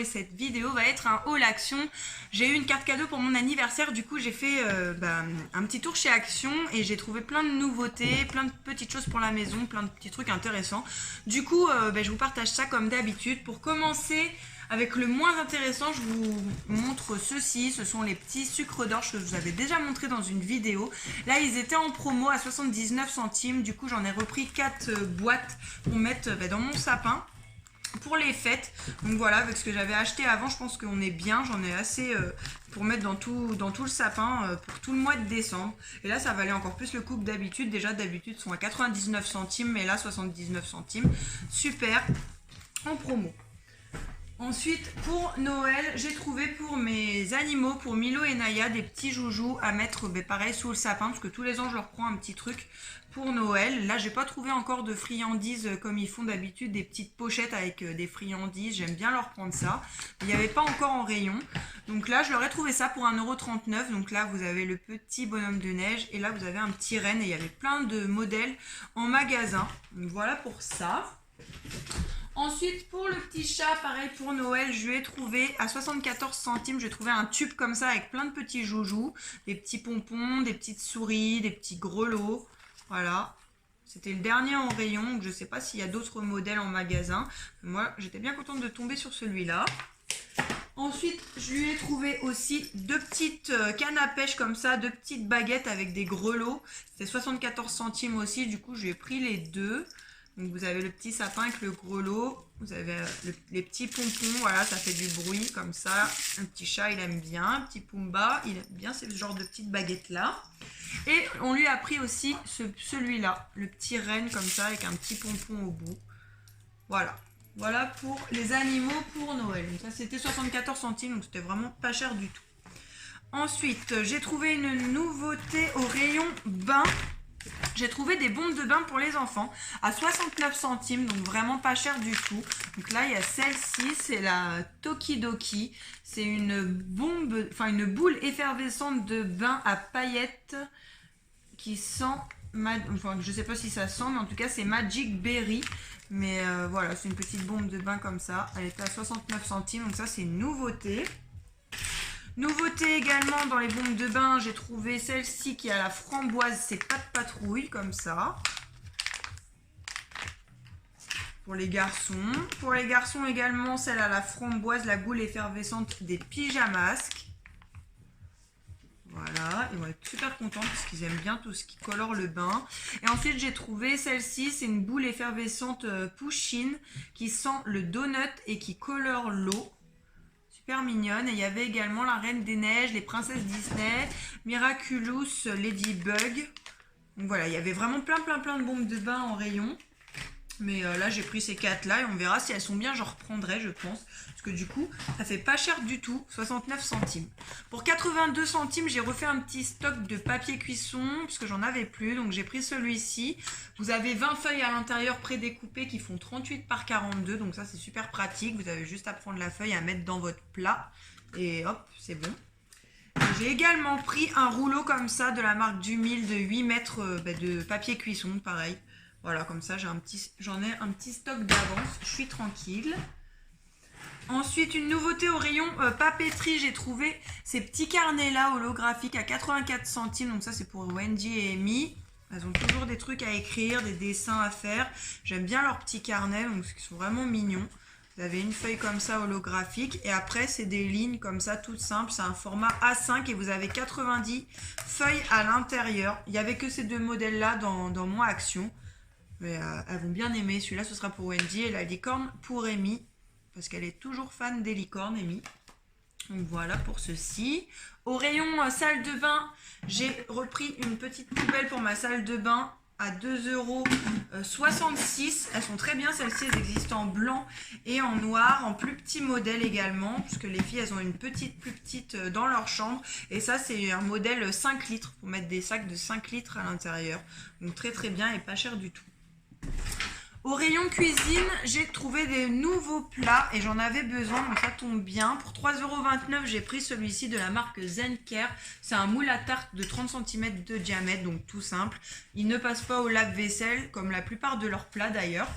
cette vidéo va être un haul Action. J'ai eu une carte cadeau pour mon anniversaire, du coup j'ai fait un petit tour chez Action et j'ai trouvé plein de nouveautés, plein de petites choses pour la maison, plein de petits trucs intéressants. Du coup je vous partage ça comme d'habitude. Pour commencer avec le moins intéressant, je vous montre ceci. Ce sont les petits sucres d'orge que je vous avais déjà montré dans une vidéo. Là ils étaient en promo à 79 centimes, du coup j'en ai repris 4 boîtes pour mettre dans mon sapin pour les fêtes. Donc voilà, avec ce que j'avais acheté avant, je pense qu'on est bien. J'en ai assez pour mettre dans tout le sapin pour tout le mois de décembre. Et là, ça valait encore plus le coup que d'habitude. Déjà, d'habitude, ils sont à 99 centimes, mais là, 79 centimes. Super, en promo. Ensuite, pour Noël, j'ai trouvé pour mes animaux, pour Milo et Naya, des petits joujoux à mettre pareil sous le sapin, parce que tous les ans, je leur prends un petit truc pour Noël. Là, j'ai pas trouvé encore de friandises comme ils font d'habitude, des petites pochettes avec des friandises. J'aime bien leur prendre ça. Il n'y avait pas encore en rayon. Donc là, je leur ai trouvé ça pour 1,39 €. Donc là, vous avez le petit bonhomme de neige et là, vous avez un petit renne. Et il y avait plein de modèles en magasin. Donc voilà pour ça. Ensuite, pour le petit chat, pareil pour Noël, je lui ai trouvé à 74 centimes, j'ai trouvé un tube comme ça avec plein de petits joujoux, des petits pompons, des petites souris, des petits grelots. Voilà, c'était le dernier en rayon, donc je ne sais pas s'il y a d'autres modèles en magasin. Moi, j'étais bien contente de tomber sur celui-là. Ensuite, je lui ai trouvé aussi deux petites cannes à pêche comme ça, deux petites baguettes avec des grelots. C'était 74 centimes aussi, du coup, je lui ai pris les deux. Donc vous avez le petit sapin avec le grelot, vous avez les petits pompons, voilà, ça fait du bruit comme ça. Un petit chat, il aime bien, un petit Pumba, il aime bien ce genre de petites baguettes là. Et on lui a pris aussi celui-là, le petit renne comme ça avec un petit pompon au bout. Voilà, voilà pour les animaux pour Noël. Donc ça c'était 74 centimes, donc c'était vraiment pas cher du tout. Ensuite, j'ai trouvé une nouveauté au rayon bain. J'ai trouvé des bombes de bain pour les enfants à 69 centimes, donc vraiment pas cher du tout. Donc là, il y a celle-ci, c'est la Tokidoki. C'est une bombe, enfin une boule effervescente de bain à paillettes qui sent, enfin je sais pas si ça sent, mais en tout cas c'est Magic Berry. Mais voilà, c'est une petite bombe de bain comme ça. Elle était à 69 centimes, donc ça c'est une nouveauté. Nouveauté également dans les bombes de bain, j'ai trouvé celle-ci qui a la framboise, c'est pas de patrouille comme ça. Pour les garçons. Pour les garçons également, celle à la framboise, la boule effervescente des pyjamasques. Voilà, ils vont être super contents parce qu'ils aiment bien tout ce qui colore le bain. Et ensuite, j'ai trouvé celle-ci, c'est une boule effervescente Push-In qui sent le donut et qui colore l'eau. Super mignonne. Et il y avait également la Reine des Neiges, les Princesses Disney, Miraculous Ladybug. Donc voilà, il y avait vraiment plein de bombes de bain en rayon. Mais là, j'ai pris ces 4 là et on verra si elles sont bien, j'en reprendrai, je pense. Parce que du coup, ça fait pas cher du tout, 69 centimes. Pour 82 centimes, j'ai refait un petit stock de papier cuisson, parce que j'en avais plus. Donc j'ai pris celui-ci. Vous avez 20 feuilles à l'intérieur prédécoupées qui font 38 par 42. Donc ça, c'est super pratique. Vous avez juste à prendre la feuille, à mettre dans votre plat. Et hop, c'est bon. J'ai également pris un rouleau comme ça de la marque Dumil de 8 mètres de papier cuisson, pareil. Voilà, comme ça, j'en ai un petit stock d'avance. Je suis tranquille. Ensuite, une nouveauté au rayon papeterie. J'ai trouvé ces petits carnets-là holographiques à 84 centimes. Donc ça, c'est pour Wendy et Amy. Elles ont toujours des trucs à écrire, des dessins à faire. J'aime bien leurs petits carnets, donc ils sont vraiment mignons. Vous avez une feuille comme ça holographique. Et après, c'est des lignes comme ça, toutes simples. C'est un format A5 et vous avez 90 feuilles à l'intérieur. Il n'y avait que ces deux modèles-là dans mon Action. Mais elles vont bien aimer. Celui-là, ce sera pour Wendy et la licorne pour Amy. Parce qu'elle est toujours fan des licornes, Amy. Donc voilà pour ceci. Au rayon salle de bain, j'ai repris une petite poubelle pour ma salle de bain à 2,66 €. Elles sont très bien, celles-ci. Elles existent en blanc et en noir, en plus petit modèle également. Puisque les filles, elles ont une plus petite dans leur chambre. Et ça, c'est un modèle 5 litres. Pour mettre des sacs de 5 litres à l'intérieur. Donc très bien et pas cher du tout. Au rayon cuisine, j'ai trouvé des nouveaux plats et j'en avais besoin, donc ça tombe bien. Pour 3,29 €, j'ai pris celui-ci de la marque Zenker. C'est un moule à tarte de 30 cm de diamètre, donc tout simple. Il ne passe pas au lave-vaisselle, comme la plupart de leurs plats d'ailleurs.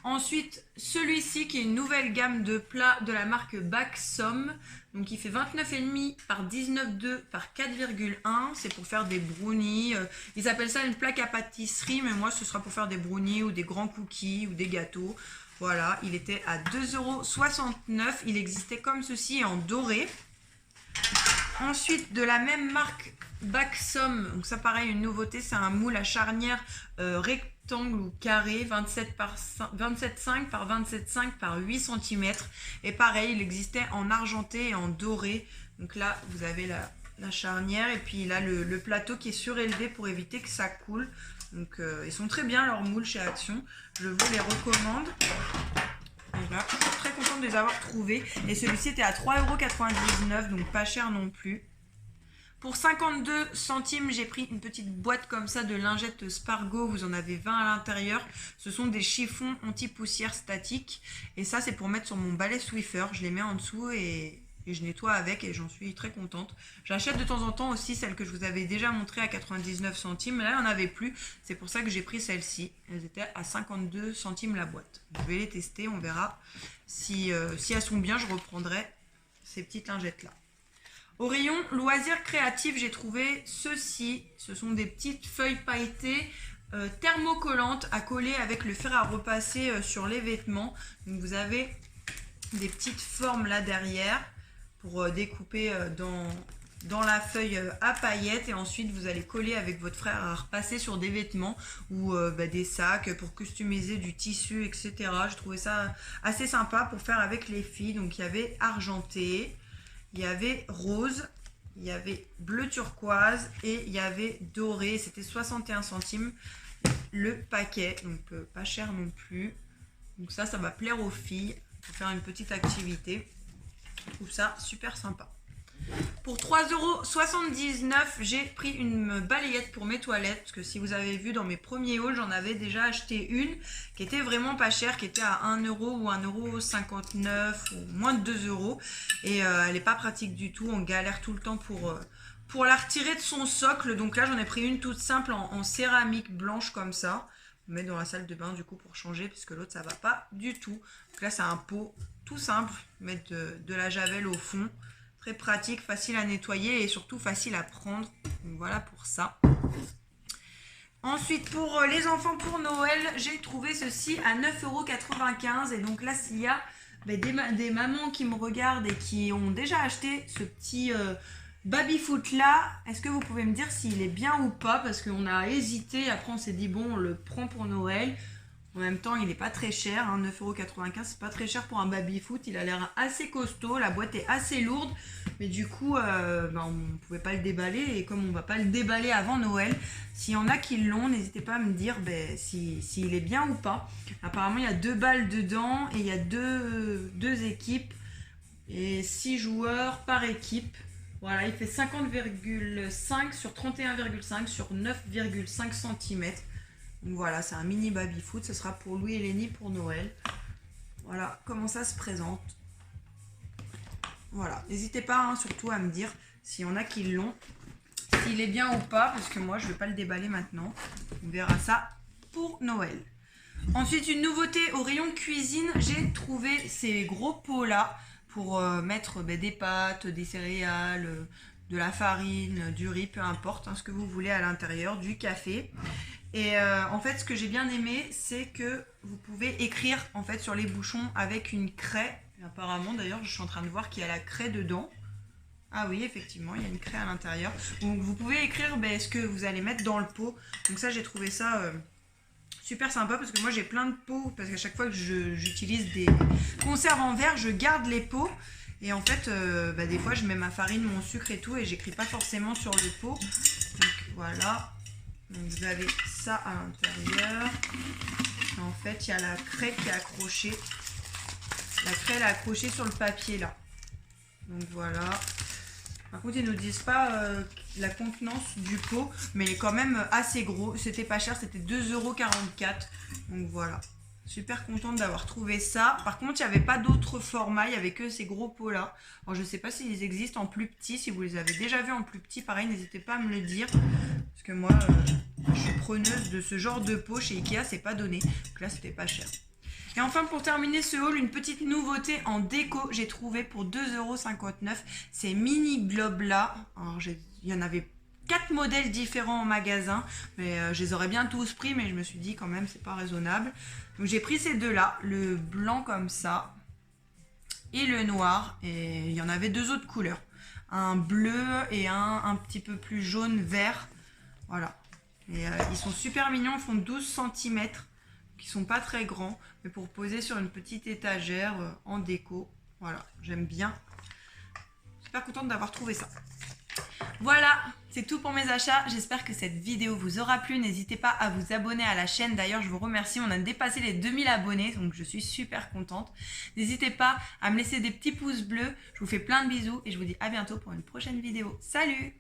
Ensuite, celui-ci qui est une nouvelle gamme de plats de la marque Baxom. Donc il fait 29,5 par 19,2 par 4,1. C'est pour faire des brownies. Ils appellent ça une plaque à pâtisserie, mais moi ce sera pour faire des brownies ou des grands cookies ou des gâteaux. Voilà, il était à 2,69 €. Il existait comme ceci en doré. Ensuite, de la même marque Baxom, donc ça pareil, une nouveauté, c'est un moule à charnière rectangle ou carré, 27,5 par 27,5 par 8 cm. Et pareil, il existait en argenté et en doré. Donc là, vous avez la charnière et puis là, le plateau qui est surélevé pour éviter que ça coule. Donc ils sont très bien leurs moules chez Action. Je vous les recommande. Voilà, je suis très contente de les avoir trouvés. Et celui-ci était à 3,99 €, donc pas cher non plus. Pour 52 centimes, j'ai pris une petite boîte comme ça de lingettes Spargo. Vous en avez 20 à l'intérieur. Ce sont des chiffons anti-poussière statiques. Et ça, c'est pour mettre sur mon balai Swiffer. Je les mets en dessous et je nettoie avec et j'en suis très contente. J'achète de temps en temps aussi celle que je vous avais déjà montrée à 99 centimes. Mais là, il n'y en avait plus. C'est pour ça que j'ai pris celle-ci. Elles étaient à 52 centimes la boîte. Je vais les tester. On verra si elles sont bien. Je reprendrai ces petites lingettes-là. Au rayon loisirs créatifs, j'ai trouvé ceci. Ce sont des petites feuilles pailletées thermocollantes à coller avec le fer à repasser sur les vêtements. Donc vous avez des petites formes là derrière pour découper dans la feuille à paillettes. Et ensuite vous allez coller avec votre fer à repasser sur des vêtements ou des sacs pour customiser du tissu, etc. Je trouvais ça assez sympa pour faire avec les filles. Donc il y avait argenté. Il y avait rose, il y avait bleu turquoise et il y avait doré. C'était 61 centimes le paquet, donc pas cher non plus. Donc ça va plaire aux filles pour faire une petite activité. Je trouve ça super sympa. Pour 3,79 €, j'ai pris une balayette pour mes toilettes. Parce que si vous avez vu dans mes premiers hauls, j'en avais déjà acheté une qui était vraiment pas chère, qui était à 1 € ou 1,59 € ou moins de 2 €. Et elle n'est pas pratique du tout. On galère tout le temps pour la retirer de son socle. Donc là, j'en ai pris une toute simple en céramique blanche comme ça. On met dans la salle de bain du coup pour changer, puisque l'autre ça va pas du tout. Donc là, c'est un pot tout simple. Mettre de la javel au fond. Très pratique, facile à nettoyer et surtout facile à prendre. Donc voilà pour ça. Ensuite, pour les enfants pour Noël, j'ai trouvé ceci à 9,95 €. Et donc là, s'il y a des mamans qui me regardent et qui ont déjà acheté ce petit baby-foot là, est-ce que vous pouvez me dire s'il est bien ou pas? Parce qu'on a hésité, après on s'est dit bon, on le prend pour Noël. En même temps, il n'est pas très cher, hein, 9,95 €, c'est pas très cher pour un baby-foot. Il a l'air assez costaud, la boîte est assez lourde, mais du coup, on ne pouvait pas le déballer. Et comme on ne va pas le déballer avant Noël, s'il y en a qui l'ont, n'hésitez pas à me dire s'il est bien ou pas. Apparemment, il y a 2 balles dedans et il y a deux équipes et 6 joueurs par équipe. Voilà, il fait 50,5 sur 31,5 sur 9,5 cm. Donc voilà, c'est un mini baby-foot, ce sera pour Louis et Lénie pour Noël. Voilà comment ça se présente. Voilà, n'hésitez pas hein, surtout à me dire s'il y en a qui l'ont, s'il est bien ou pas, parce que moi je ne vais pas le déballer maintenant. On verra ça pour Noël. Ensuite, une nouveauté au rayon cuisine, j'ai trouvé ces gros pots là pour mettre des pâtes, des céréales, de la farine, du riz, peu importe, hein, ce que vous voulez à l'intérieur, du café. Et en fait, ce que j'ai bien aimé, c'est que vous pouvez écrire en fait sur les bouchons avec une craie. Et apparemment, d'ailleurs, je suis en train de voir qu'il y a la craie dedans. Ah oui, effectivement, il y a une craie à l'intérieur. Donc, vous pouvez écrire ce que vous allez mettre dans le pot. Donc ça, j'ai trouvé ça super sympa parce que moi, j'ai plein de pots. Parce qu'à chaque fois que j'utilise des conserves en verre, je garde les pots. Et en fait, des fois, je mets ma farine, mon sucre et tout. Et j'écris pas forcément sur le pot. Donc voilà. Donc vous avez ça à l'intérieur. En fait, il y a la craie qui est accrochée. La craie elle est accrochée sur le papier là. Donc voilà. Par contre, ils ne nous disent pas la contenance du pot, mais il est quand même assez gros. C'était pas cher, c'était 2,44 €. Donc voilà. Super contente d'avoir trouvé ça. Par contre, il n'y avait pas d'autres formats, il n'y avait que ces gros pots là. Alors, je ne sais pas s'ils existent en plus petit. Si vous les avez déjà vus en plus petit, pareil, n'hésitez pas à me le dire. Parce que moi, je suis preneuse de ce genre de pot. Chez Ikea, c'est pas donné. Donc là, c'était pas cher. Et enfin pour terminer ce haul, une petite nouveauté en déco, j'ai trouvé pour 2,59 €, ces mini globes là. Alors il y en avait 4 modèles différents en magasin, mais je les aurais bien tous pris, mais je me suis dit quand même c'est pas raisonnable. Donc j'ai pris ces deux là, le blanc comme ça et le noir, et il y en avait deux autres couleurs, un bleu et un petit peu plus jaune vert. Voilà, et ils sont super mignons, ils font 12 cm, qui sont pas très grands, mais pour poser sur une petite étagère en déco. Voilà, j'aime bien. Super contente d'avoir trouvé ça. Voilà, c'est tout pour mes achats. J'espère que cette vidéo vous aura plu. N'hésitez pas à vous abonner à la chaîne. D'ailleurs, je vous remercie. On a dépassé les 2000 abonnés, donc je suis super contente. N'hésitez pas à me laisser des petits pouces bleus. Je vous fais plein de bisous et je vous dis à bientôt pour une prochaine vidéo. Salut!